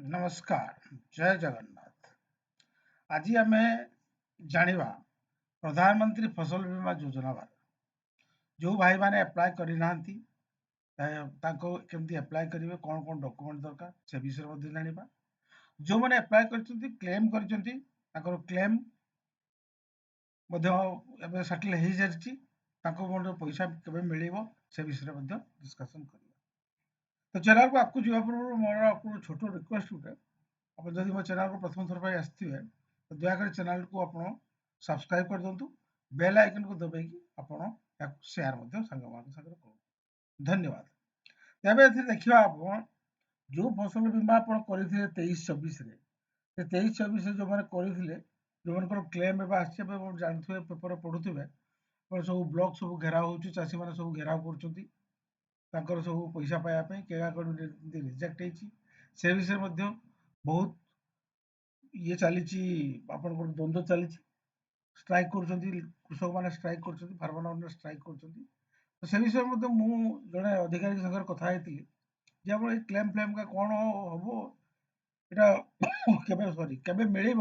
नमस्कार जय जगन्नाथ। आज आम जानिबा प्रधानमंत्री फसल बीमा योजना बारे जो भाई माने अप्लाई करना केमती अप्लाई करेंगे कौन कौन डॉक्यूमेंट दरकार से विषय जानिबा। जो मैंने अप्लाई कर क्लेम कर क्लेम सेटल हो सारी पैसा केवे मिल से विषय डिस्कसन कर। तो चैनल को आपको जावा पूर्व मोर आपको छोट रिक्वेस्ट गोटे आप जब मो चैनल को प्रथम थर पर आसते तो दयाकोरी चैनल को आप सब्सक्राइब कर दिंतु बेल आइकन को दबाई आप सेयार सांग धन्यवाद। तेज देखा आप जो फसल बीमा आप करते 23-24 23-24 जो मैंने करते जो मन क्लेम एवं जानते पेपर पढ़ुवे सब ब्लॉक सब घेराव हो चाषी मैंने सब घेराव कर सब पैसा पाइबापी क्या रिजेक्ट से विषय बहुत ये चली आप द्वंद्व चली स्ट्राइक कर कृषक मैंने स्ट्राइक कर फार्मर मैंने स्ट्राइक कर से विषय जड़े अधिकारी सागर कथा आप क्लेम फ्लेम का कौन हम यहाँ सॉरी के मिल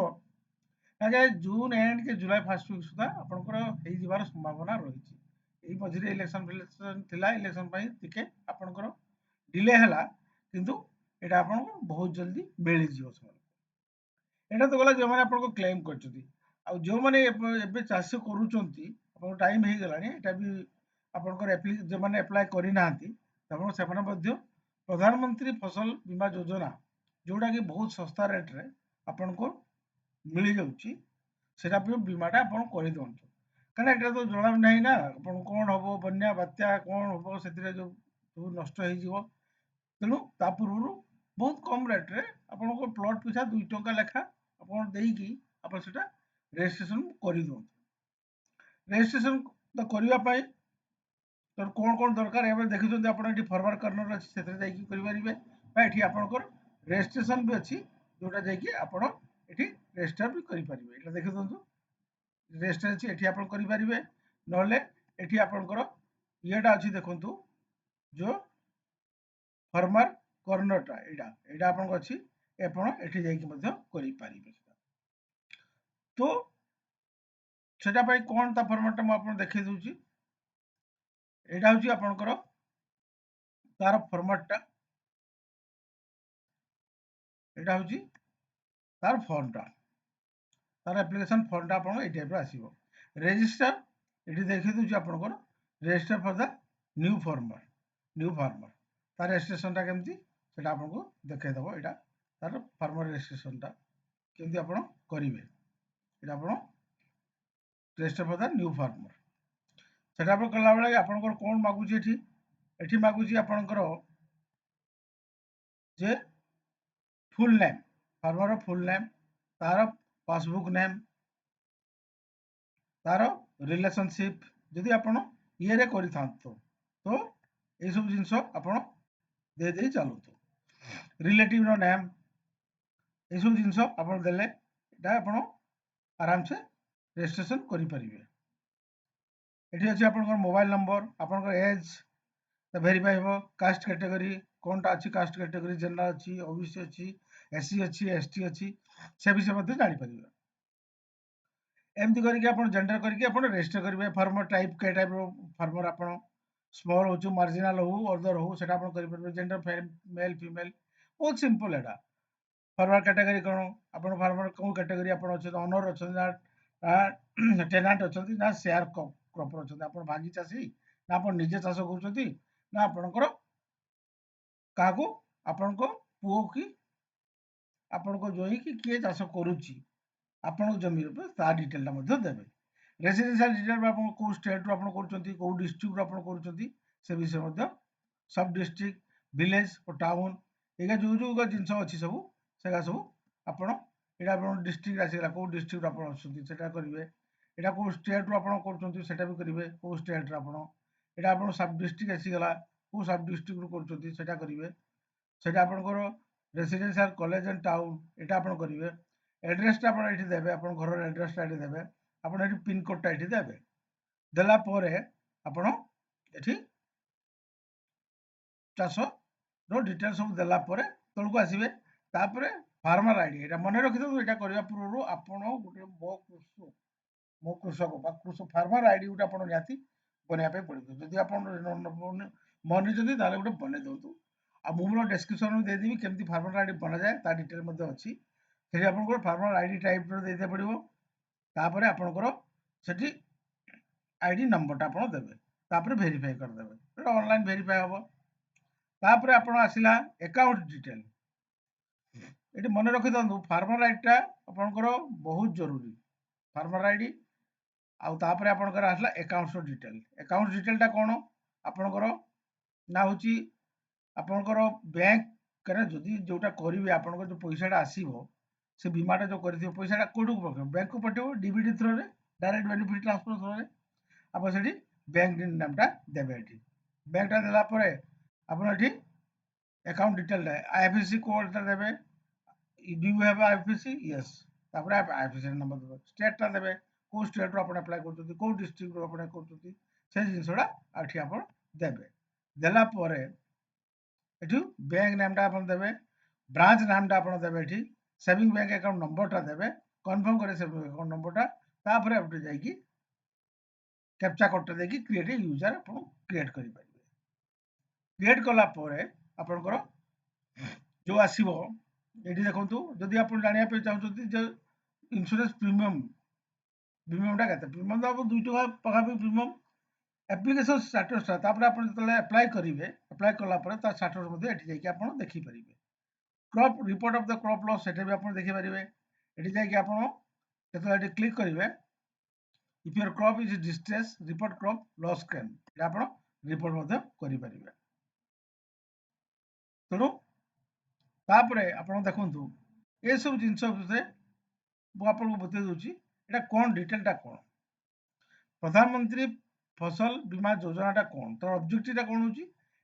जून एंड के जुलाई फास्ट वीक सुधा आपंकर संभावना रही मझे इलेक्शन फिलेक्शन थिला इलेक्शन टिके आपंकर डिले है किंतु यहाँ आपको बहुत जल्दी मिल जाए। यहाँ तो गला जो मैंने आपको क्लेम कर जो मैंने चाष कर टाइम हो गला यहाँ भी आपंकर जो मैंने एप्लाय करना से प्रधानमंत्री फसल बीमा योजना जोटा कि बहुत सस्ता रेट रे आपन को मिल जाऊँगा बीमाटा आप कर दिंतु कहीं यहाँ तो जना ना ना आप कौन हम बन्या बात्या कौन हम से जो सब नष्ट हो तेणु ता पूर्व बहुत कम रेट रे आपको प्लॉट पिछा 2 टंका लेखा आप रजिस्ट्रेशन कर दिंतु। रजिस्ट्रेशन तो करने तो कौन कौन दरकार एवं देखते आप फॉरवर्ड कर्नर अच्छी से ये आपंकर रजिस्ट्रेशन भी अच्छी जोटा जाकि आप रजिस्टर भी करेंगे देखी दिखाँ रजिस्टर अच्छी ये आप करेंगे ना ये आपंकर येटा अच्छी देखु जो फार्मर कर्नरटा यहाँ आप अच्छी ये तो सेटा कौन ता फर्माटा मुझे देखे दूसरी यहाँ हूँ आपंकर तार फर्माटा यहाँ हूँ तार फर्मटा तार एप्लिकेशन फर्मटा आप टाइप आसो रजिस्टर ये देखी दूसरी आपंकर register for the new farmer तार रजिस्ट्रेशन केमती से आपको देखईदेव यहाँ तार फार्मर रजिस्ट्रेशन केमती आप करेंगे ये आप register for the new farmer से कला बेले आपंकर कौन मागुच ये मागुच आपंकर जे full name farmer full name तार पासबुक नेम तार रिलेशनशिप जदि आप ये कर तो ये सब जिनस आप दे चलतु रिलेटिव नेम ये सब जिनस आप देले आप आराम से रजिस्ट्रेशन करेंगे। ये अच्छे आप मोबाइल नंबर आप एज वेरीफाई हो कास्ट कैटेगरी कौन टा अच्छी कास्ट कैटेगरी जनरल अच्छी ओबीसी अच्छी एससी अच्छी एसटी अच्छी से विषय जापर एमती करके जेंडर करके रजिस्टर करेंगे फार्मर टाइप के टाइप फार्मर आप स्मॉल हो मार्जिनाल हो अदर हो करेंगे जेंडर मेल फीमेल बहुत सिंपल है। फार्मर कैटेगरी कौन आप फार्मर कौ कैटेगरी आप ओनर अच्छा टेनाट अच्छा ना शेयर क्रपर अच्छा आप भागी चाषी ना आप निजे चाष कर ना आपणकर क्या आपण पुओ कि आपण जोई कि किए चाष करुच्ची आपण जमी डिटेल देवे रेसिडेंशियल डिटेल आप कौ स्टेट रू कौ डिस्ट्रिक्ट रू कर विषय सब डिस्ट्रिक्ट विलेज और टाउन ये जो जो जिनस अच्छी सब से सब आप डिस्ट्रिक्ट आसगला कौ डिस्ट्रिक्ट आप करेंगे यहाँ कौ स्टेट रू आप भी करेंगे कौ स्टेट आप सब डिस्ट्रिक्ट आसगला कौ सब डिस्ट्रिक्ट रू करेंगे से आपंकर रेसिडेंशियल कॉलेज एंड टाउन यहाँ आप करेंगे एड्रेसटा आप देवे आप घर एड्रेसटा ये देवे आप पिनकोडटा ये देवे देलापर आपण ये चाष डिटेल सब देलापर तौक आसवे तापर फार्मर आईडी एटा मन रखि दो एटा करबा पूर्व आपण गोटे मो कृषक बा कृषक फार्मर आईडी गोटे आपण निहाती बनिया पे पड़ो जदि आपण मन जदि ताले गोटे बने दंतु आ मु मोर डिस्क्रिप्शन में दे देबी केमती फार्मर आईडी बना जाए ता डिटेल मध्ये अछि सेठी आपण को फार्मर आईडी टाइप रो देते पड़िबो तापर आपणकर सेठी आईडी नंबर टा आपण देबे तापर वेरीफाई कर देबे एटा ऑनलाइन वेरीफाई हबो तापर आपण आसिला अकाउंट डिटेल एटी मन रखि दंतु फार्मर आईडी टा आपणकर बहुत जरूरी फार्मर आईडी आउ तापर आपणकर आसला अकाउंट डिटेल टा कोन आपणकर ना होची आपणकर बैंक करे जदि जोटा करिवे आपणकर जो पैसाटा आसीबो से बीमाटा जो करथिबो पैसाटा कोडू पकड़ बैंक को पठेबो डीबीटी थ्रू रे डायरेक्ट बेनिफिट ट्रांसफर थ्रू रे आप सेठी बैंक नामटा देबे एठी बैंकटा देला परे आपण एठी अकाउंट डिटेल रे आईएफएससी कोड टा देबे do you have IFSC yes तापर आईएफएससी नंबर देबे स्टेट टा देबे को स्टेट रो आपण अप्लाई करछथि को डिस्ट्रिक्ट रो आपण करछथि से जिंसडा आठी आपण देबे देला परे एठी बैंक नामटा आपण देबे ब्रांच नामटा आपण देबे एठी सेविंग बैंक अकाउंट नंबरटा देबे कन्फर्म करे सेविंग अकाउंट नंबरटा तापर आपटे जाईकी कैप्चा कोडटा देकी क्रिएट यूजर आपण क्रिएट करि परिबे क्रिएट कला परे आपनकर जो आसीबो एठी देखंतु जदि आपण जानिया पे चाहउछथि जे इंश्योरेंस प्रीमियमटा केते प्रीमियम तो आप 2 टका पका पे प्रीमियम एप्लिकेशन स्टेटस ता तापर आपण जतले अप्लाई करिवे अप्लाई कला परे ता स्टेटस मध्ये एठी जाईकी आपण देखि परिबे crop report of the crop loss सेटे भी आपण देखि परिबे एठी जाईकी आपण जतले एठी क्लिक करिवे if your crop is distress report crop loss claim एटा आपण रिपोर्ट मध्ये करि परिबे तेणु तापरे आपण देखंतु ए सब जिंस से मु आपको बते दूची एटा कोन डिटेलटा कोन प्रधानमंत्री फसल बीमा योजनाटा कोन तर ऑब्जेक्टिवटा कोन होची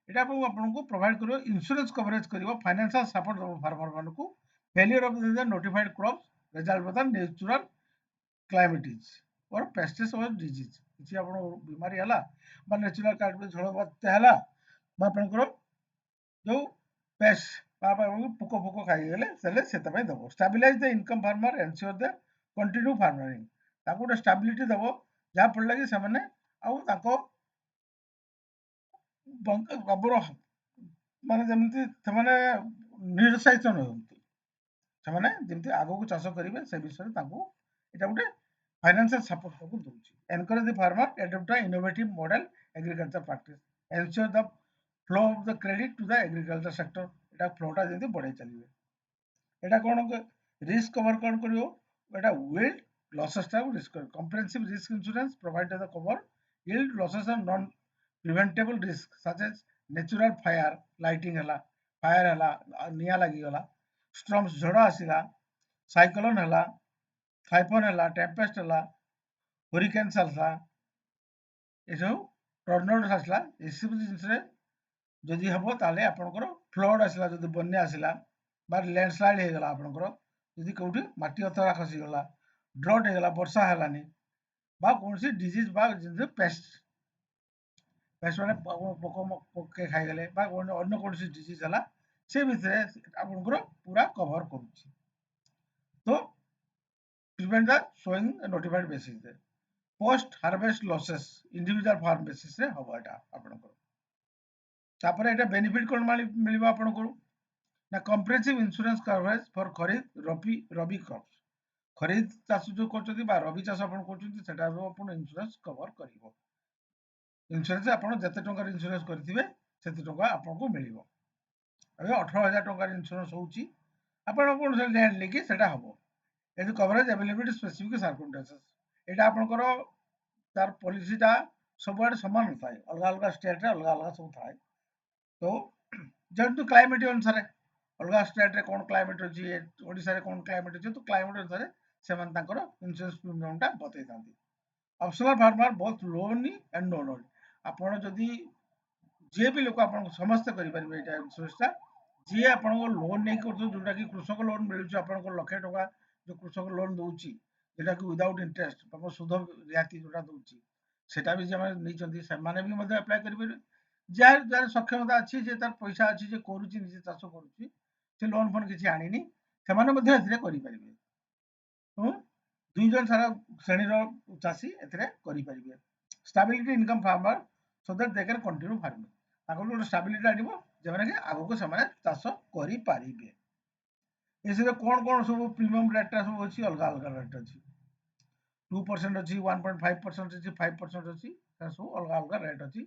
एटा आपको प्रोवाइड करियो इंश्योरेंस कवरेज करियो फाइनेंशियल सपोर्ट दबो फार्मर मानकु failure of the notified crops result बता नेचुरल क्लाइमेटिज और पेस्टिस और डिजीज किसी आपण बीमारी हला बा नेचुरल क्लाइमेट झड़ बात्या हला बा आपनकर जो पेस्ट पोक फोक खाईगले से दब stabilize the income farmer ensure the continue farming गोटे स्टाबिलिटी दब जहाँ फल कि गोबर माने जमती निरुत्साहित नहुंतु आगो को चाष करेंगे से विषय एटा गोटे फाइनेंशियल सपोर्ट को दूची encourage the farmer adopt the innovative model agriculture practice ensure the flow of the credit to the agriculture sector एटा फ्लोटा जल्दी बढ़े चलिए एटा कौन रिस्क कवर कौन करियो एटा विल्ड लॉसेस टा risk comprehensive risk insurance provide the cover yield losses are non preventable risk such as natural fire lighting हला फायर हला निया लागि गला स्टॉर्म्स झड़ आसिला साइक्लोन हला टाइफोन हला टेम्पेस्ट हला हरिकेन्स आसला ए सब टर्नेडो आसला ए सब जिंस रे जदि हबो ताले आपनकर फ्लड आसला जदि बन्या आसला बा लैंडस्लाइड हे गला आपनकर जदि कोठी माटी अतरा खसी गला ड्रॉट हे गला वर्षा हलानी बा कोनसी डिजीज बा जिंस पेस्ट पेस्ट माने पोके खाइगले बा अन्य कोनसी डिजीज हला से भितरे आपनकर पूरा कवर करूची तो prevent the sowing notified basis रे post harvest losses individual farm basis रे हबो एटा आपनकर तापर एटा बेनिफिट कोन मिलिबो आपनकर ना कॉम्प्रिहेंसिव इंश्योरेंस कवरेज फॉर खरीद रबी क्रॉप्स खरीद चाष जो करछथि बा रबी चाष आपन करछथि सेटा आपन इंश्योरेंस कवर करिवो इंश्योरेंस आपन जते टंका इंश्योरेंस करथिबे सेते टंका आपन को मिलिवो अबे 18000 टंका इंश्योरेंस होउची आपन कोन से लैंड लेके सेटा हबो एजु कवरेज अवेलेबिलिटी स्पेसिफिक सर्कमस्टेंसेस एटा आपनकर तार पॉलिसीटा सबआड समान नथाय अलग अलग स्टेट रे अलग अलग सब थाय तो जेंतु क्लाइमेट अनुसार अलग स्टेट रे कोन क्लाइमेट अछि ओडिसा रे कोन क्लाइमेट अछि तो क्लाइमेट अनुसार सेमान तांकर इंश्योरेंस प्रीमियमटा बतै थांती optional farmer both loan and no loan आपण जदि जे भी लोक आपण समस्त करि परिबे एटा इंश्योरेंसटा जे आपण लोन नै करथो जोटा कि कृषक लोन मिलुछ आपण को लाख टका जो कृषक लोन दउची जेटा कि विदाउट इंटरेस्ट बाबा सुध रियाती जोटा दउची सेटा भी जे नै चंदी से माने भी मध्ये अप्लाई करि परिबे जार जार सक्षमता अछि जे तार पैसा अछि जे करूची निजे चाष करूची से लोन फोन किसी आनी से दुई जन सारा श्रेणीर चाषी ए stability income farmer so that they can continue farming गोटे स्टेबिलिटी आनिबो जेमाने कि आगो से चाष करि पारिबे एसे कौन कौन सब प्रीमियम रेट सब अच्छी अलग अलग रेट अच्छी 2% अच्छी 1.5% अच्छी 5% अच्छी सब अलग अलग रेट अच्छी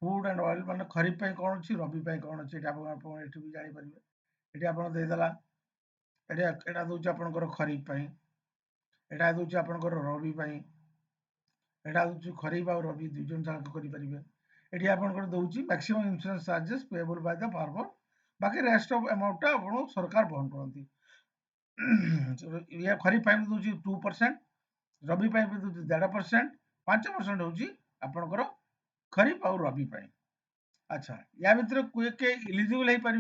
फूड एंड ऑयल माने खरीफ पे कौन अच्छी रबी पे कौन अच्छी एठी भी जानि परिबे एठी आपण देदेला एटा दउछ आपनकर खरीफ पे एटा दउछ आपनकर रबी पे एटा दउछ खरीफ और रबी दुई जन जाक करि परिबे एठी आपनकर दउछ maximum insurance charges payable by the farmer बाकी रेस्ट ऑफ अमाउंट आपण सरकार बहन करंती ये खरीफ पे दउछ 2% रबी पे दउछ 1.5% 5% होउची आपनकर खरीफ और रबी पे अच्छा या भितर के इलिजिबल हो पारे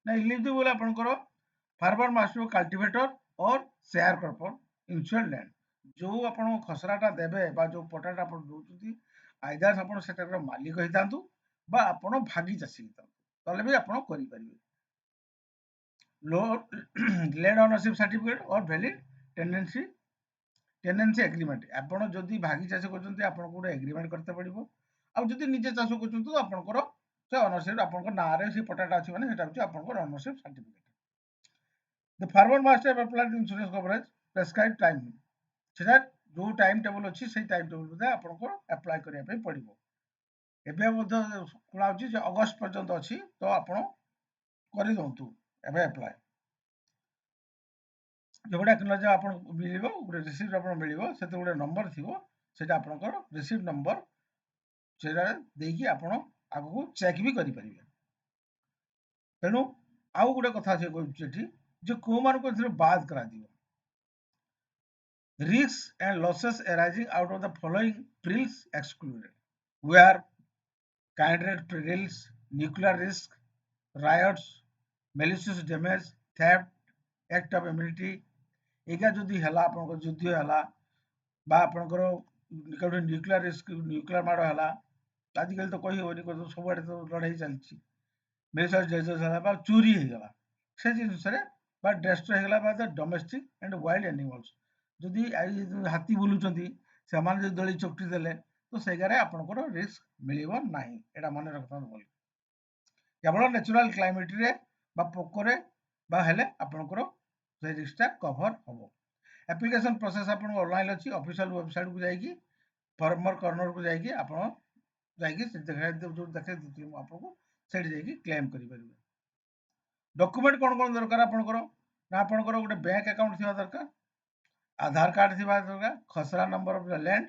ना इलिजिबल आपनकर फार्मर मास्टर कल्टीवेटर और शेयर क्रॉपर इंश्योर्ड लैंड जो आपण खसराटा देबे बा जो पटाटा आपण दउछती आइदर आपण सेटार मालिक होइतांतु बा आपण भागी चासी होइतांतु तले भी आपण करि परिबे लो लैंड ओनरशिप सर्टिफिकेट और वैलिड टेनेंसी एग्रीमेंट आपण जदि भागी चाष करछन्ती आपण को एग्रीमेंट करते पड़िबो आ जदि निजे चाष करछन्ती तो आपणकर से ओनरशिप आपणकर नारे से पटाटा अछि माने सेटा होछि आपणकर ownership certificate The farmer must have applied insurance coverage prescribed time सेटा जो टाइम टेबल अच्छी से टाइम टेबल मध्ये आपनको अप्लाई करिया पे पड़िबो एबे मध्ये कोला होची जे अगस्त पर्यंत अछि तो आपण करि दंतु एबे अप्लाई जोगुडा एक्नॉलेज आपण मिलिबो गुटे रिसीप्ट आपण मिलिबो सेते गुटे नंबर थिबो सेटा आपनकर रिसीप्ट नंबर सेटा देकी आपण आगु चेक भी करि परिबे तेनु आउ गुटे कथा से कहउछि एठी जे को मानको एथिरे बाद करा दिबो risks and losses arising out of the following perils excluded where candidate perils, nuclear risk, riots, malicious damage, theft, act of immunity एगा जदि हला आपनकर युद्ध हला बा आपनकर निकट न्यूक्लियर रिस्क न्यूक्लियर माड़ हला आजिकल तो कही होनी सब आड़े तो लड़ाई चलती मेजर डेजर्स हला बा चोरी हो गला से जिनस बा डेस्ट्रॉय हो गला बा the domestic and wild animals जदि हाथी बुलुचंती सेमान जदि दली चकटी देले तो सेगारे आपनकर रिस्क मिलिबो नाही एटा मन रखता बोल केवल नेचुरल क्लाइमेट रे बा पोकरे बा हेले आपनकर से रिस्क कवर हबो एप्लिकेशन प्रोसेस आपन ऑनलाइन अछि ऑफिशियल वेबसाइट को जाईकी फार्मर कॉर्नर को जाईकी आपन जाईकी से देखा जो देखे दिति हम आपको सेठ जाईकी क्लेम करि परिबे डॉक्यूमेंट कोन कोन दरकार आपनकर ना आपनकर गोटे बैंक अकाउंट थिबा दरकार आधार कार्ड थिबा दरकार खसरा नंबर ऑफ द लैंड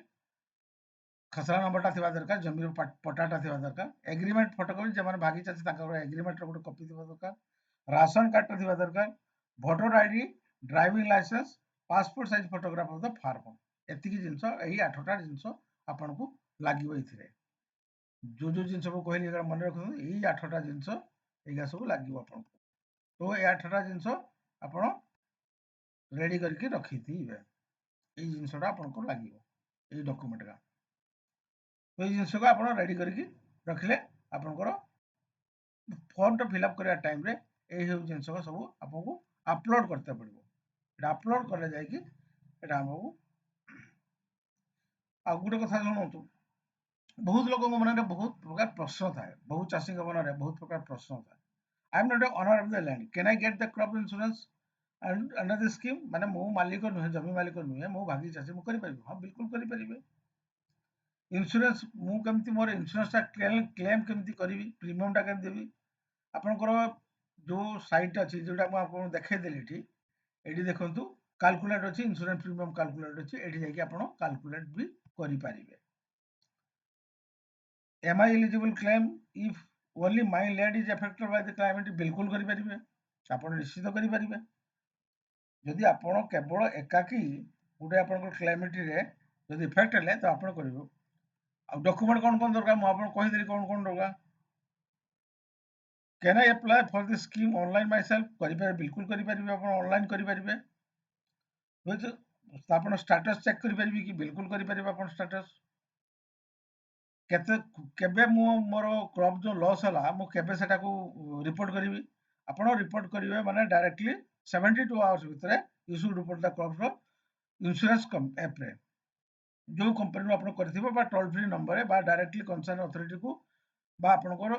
खसरा नंबरटा थिबा दरकार जमीर पट्टाटा थिबा दरकार एग्रीमेंट फोटोकॉपी जे माने भागी चाची ताकर एग्रीमेंट रो गोटे कॉपी थिबा दरकार राशन कार्ड थिबा दरकार voter ID driving licence passport size photograph of the farm एतिकी जिंस एही 8टा जिंस आपन को लागिबो इथिरे जो जो जिंस को कहली एगा मन रखु एही 8टा जिंस एगा सब लागिबो आपन तो ए 8टा जिंस आपन रेडी करके रखी थीबे एही जिंसटा आपन को लागिबो एही डॉक्यूमेंट का तो एही जिंस को आपन रेडी करके रखले आपन को फॉर्म टा फिल अप करिया टाइम रे एही जिंस को सब आपन को अपलोड करते पड़िबो एटा अपलोड करले जाय कि एटा हमहु आ गुटे कथा सुनतु बहुत लोक मन में बहुत प्रकार प्रश्न थाए बहुत चाषी मन में बहुत प्रकार प्रश्न थाए I am not a owner of the land can I get the crop insurance under the scheme माने मो मालिक नुहे जमी मालिक नुहे मो भागी चाषी मु करि परिबे हां बिल्कुल करि परिबे इंश्योरेंस मु केमती मोर इंश्योरेंस टा क्लेम केमती करिवि प्रीमियम टा केमती देबी आपनकर जो साइट अछि जोटा मु आपन देखे देली ठी एडी देखंतु कैलकुलेट अछि इंश्योरेंस प्रीमियम कैलकुलेट अछि एडी जाय कि आपन कैलकुलेट भी करि परिबे am I eligible claim if only my land is affected by the climate बिल्कुल करि परिबे आपण निश्चित करि परिबे जदि आपण केवल एकाकी गुटे आपण क्लाइमेट रे जदि इफेक्ट हेले तो आपण करिवो आ डॉक्यूमेंट कोन कोन दरकार मु आपण कहि देली कोन कोन दरकार can I apply for this scheme online my self करि परिबे बिल्कुल करि परिबे आपण ऑनलाइन करि परिबे बुझ आपण स्टेटस चेक करि परिबे कि बिल्कुल करि परिबे आपण स्टेटस केते केबे मो मोर क्रॉप जो लॉस हला मो केबे सेटा को रिपोर्ट करिवि ଆପଣ ରିପୋର୍ଟ କରିବେ ମାନେ डायरेक्टली 72 आवर्स भितर you should report the crops insurance app रे जो कंपनी आप करथिबो बा टोल फ्री नंबर बा डायरेक्टली कंसर्न अथॉरिटी को बा आपनकर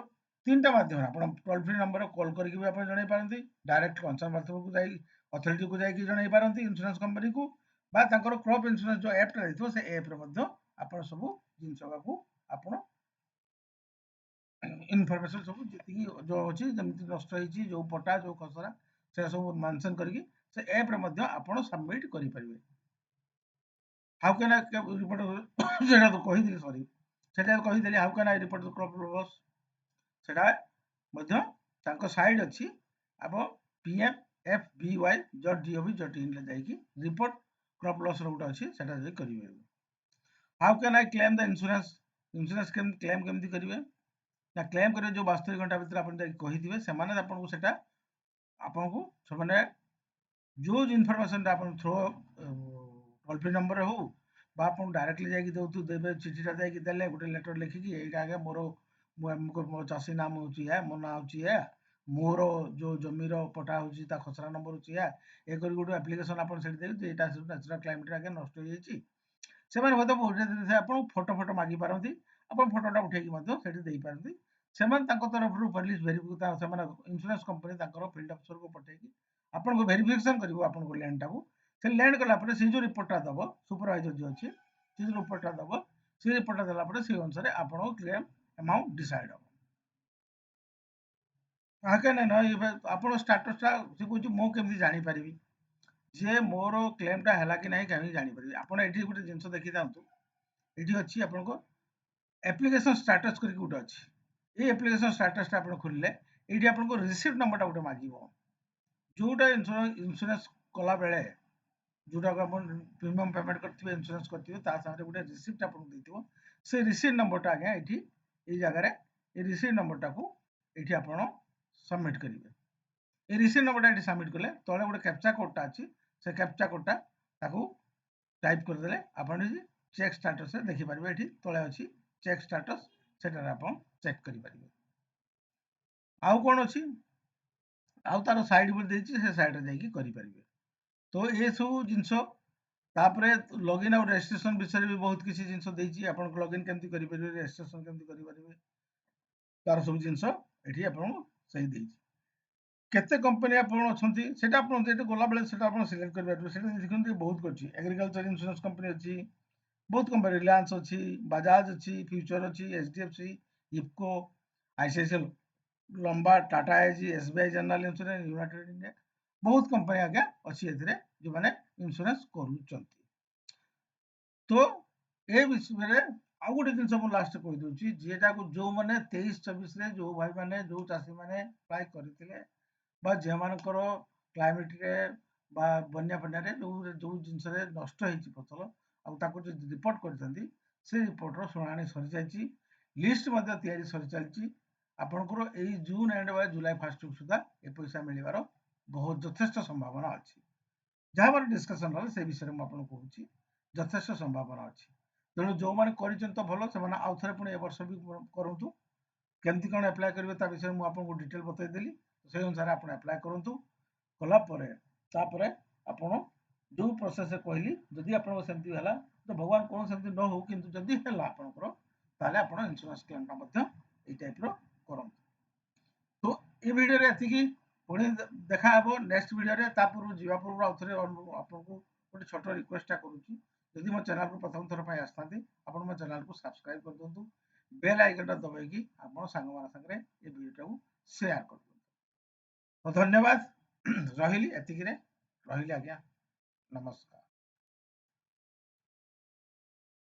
तीनटा माध्यम आप टोल फ्री नंबर कॉल करके भी आप जणाई पारंती डायरेक्ट कंसर्न अथॉरिटी को जाई अथॉरिटी को जाई कि जणाई पारंती इंश्योरेंस कंपनी को बा तांकर क्रॉप इंश्योरेंस जो ऐप रे दिथो से ऐप रे मध्ये आपण सब जिंस को आपण इनफॉरमेशन सब जी जो अच्छी जमी नष्ट हो जो पटा जो खसरा से सब मेंशन करके से ऐप रे मध्य आपण सबमिट करि परिबे हाउ कैन आई रिपोर्ट सेटा तो कहि दिली सॉरी सेटा कहि दिली how can I report the crop loss सेटा मध्य तांको साइड अछि अब pmfby.gov.in ले जाई कि रिपोर्ट क्रॉप लॉस रो गुटा अछि सेटा जे करिवे how can I claim the insurance insurance claim केमति करिवे ना क्लेम करे जो 72 घंटा भीतर आपण जाई कहिदिबे सेमाने आपण को सेटा आपण को सबने जो इनफॉरमेशन आपण थ्रो टोल फ्री नंबर हो बा आपण डायरेक्टली जाई दउतु देबे चिठीटा जाई देले गोटे लेटर लिखि कि एटा आगे मोर मो चासी नाम होची है मो ना होची है मोर जो जमीर पटा होची ता खसरा नंबर होची है ए करी गोटे एप्लीकेशन आपण सेट देबे जे एटा नेचुरल क्लाइमेट आगे नष्ट हो जाईची ସେମାନେ ମଧ୍ୟ ଆପଣ ଫଟୋ ଫଟୋ ମାଗି ପାରନ୍ତି ଆପଣ ଫଟୋଟା ଉଠେଇକି ମଧ୍ୟ ସେଠି ଦେଇପାରନ୍ତି ସେମାନେ ତାଙ୍କ ତରଫରୁ ପୋଲିସ ସେମାନେ ଇନ୍ସୁରାନ୍ସ କମ୍ପାନୀ ତାଙ୍କର ଫିଲ୍ଡ ଅଫିସରକୁ ପଠେଇକି ଆପଣଙ୍କୁ ଭେରିଫିକେସନ କରିବ ଆପଣଙ୍କ ଲ୍ୟାଣ୍ଡଟାକୁ ସେ ଲ୍ୟାଣ୍ଡ କଲା ପରେ ସେ ଯୋଉ ରିପୋର୍ଟଟା ଦବ ସୁପରଭାଇଜର ଯିଏ ଅଛି ସେ ଯୋଉ ରିପୋର୍ଟଟା ଦବ ସେ ରିପୋର୍ଟଟା ଦେଲା ପରେ ସେଇ ଅନୁସାରେ ଆପଣଙ୍କ କ୍ଲେମ୍ ଆମାଉଣ୍ଟ ଡିସାଇଡ୍ ହବ ଆପଣ ଷ୍ଟାଟସଟା ସେ କହୁଛି ମୁଁ କେମିତି ଜାଣିପାରିବି ଯେ ମୋର କ୍ଲେମ୍ଟା ହେଲା କି ନାହିଁ କେମିତି ଜାଣିପାରିବି ଆପଣ ଏଠି ଗୋଟେ ଜିନିଷ ଦେଖିଥାନ୍ତୁ ଏଠି ଅଛି ଆପଣଙ୍କ ଆପ୍ଲିକେସନ ଷ୍ଟାଟସ କରିକି ଗୋଟେ ଅଛି এই ଆପ୍ଲିକେସନ ଷ୍ଟାଟସଟା ଆପଣ ଖୋଲିଲେ ଏଇଠି ଆପଣଙ୍କ ରିସିପ୍ଟ ନମ୍ବରଟା ଗୋଟେ ମାଗିବ ଯୋଉଟା ଇନ୍ସୁରାନ୍ସ କଲା ବେଳେ ଯୋଉଟାକୁ ଆପଣ ପ୍ରିମିୟମ ପେମେଣ୍ଟ କରିଥିବେ ଇନ୍ସୁରାନ୍ସ କରିଥିବେ ତା ସାଙ୍ଗରେ ଗୋଟେ ରିସିପ୍ଟ ଆପଣଙ୍କୁ ଦେଇଥିବ ସେ ରିସିପ୍ଟ ନମ୍ବରଟା ଆଜ୍ଞା ଏଠି ଏଇ ଜାଗାରେ এই ରିସିପ୍ଟ ନମ୍ବରଟାକୁ ଏଠି ଆପଣ ସବମିଟ୍ କରିବେ এই ରିସିପ୍ଟ ନମ୍ବରଟା ଏଠି ସବମିଟ୍ କଲେ ତଳେ ଗୋଟେ କ୍ୟାପଚା କୋଡଟା ଅଛି ସେ କ୍ୟାପଚା କୋଡଟା ତାକୁ टाइप करदे ଆପଣ चेक स्टाटस देखिपारे ये तले अच्छी चेक स्टाटस सेटार आप चेक करेंगे आउ कौन अच्छी आउ तार सैड से सैड्रे जापर तो ये सब जिनस लॉगिन आउ रजिस्ट्रेशन विषय भी बहुत किसी जिनस आप लॉगिन केमती करेंगे रजिस्ट्रेशन केमती करेंगे तार सब जिनस ये सही केते कंपनी आप गला बेले सिलेक्ट करेंगे बहुत अच्छी एग्रीकल्चर इंश्योरेंस कंपनी अच्छी बहुत कंपनी रिलायंस अच्छी बजाज अच्छी फ्यूचर अच्छी एचडीएफसी इफको आईसीआईसीएल लंबा Tata IG SBI general insurance United India बहुत कंपनी आज्ञा अच्छी जो मैंने इंश्योरेंस कर तो ये विषय आउ गोटे जिन लास्ट कहीदे जीटा को जो मैंने 23-24 जो भाई मैंने जो चाषी मैंने अप्लाई करते जे मानकर क्लाइमेट रे बन्या फन्या जो जो जिनस नष्ट हो फसल रिपोर्ट कर रिपोर्टर शुणाणी सरी जाइए लिस्ट सरी चलती आपंकर यही जून एंड बा जुलाई फर्स्ट वीक सुधा ये पैसा मिलवार बहुत यथेष संभावना अच्छी जहाँ मैंने डिस्कसन है से विषय मुझे कहूँ यथेष संभावना अच्छी तेणु जो मैंने कर भल से आउ थे पुणी वर्ष भी करूँ केमती कौन एप्लाय करेंगे ता विषय मुझे डिटेल बतईदेली से अनुसार आप एप्लाय करूँ कलापर आपण जो प्रोसेस कहली जदि आप तो भगवान कौन से न हो कि जदि है आपंकर ताले आप इंश्योरेंस क्लेमटा ये टाइप करूँ तो ये वीडियो ये पुणी देखा नेक्स्ट वीडियो पूर्व जीवा पूर्व आउ थे आपको गोटे छोट रिक्वेस्टा करुँची जदि मो चैनल को प्रथम थर पर आसता आप मो चैनल को सब्सक्राइब कर दिंतु बेल आइकनटा दबाई आप सांगे ये वीडियो को शेयर कर दिंतु तो धन्यवाद रही एतिक रही आज्ञा नमस्कार।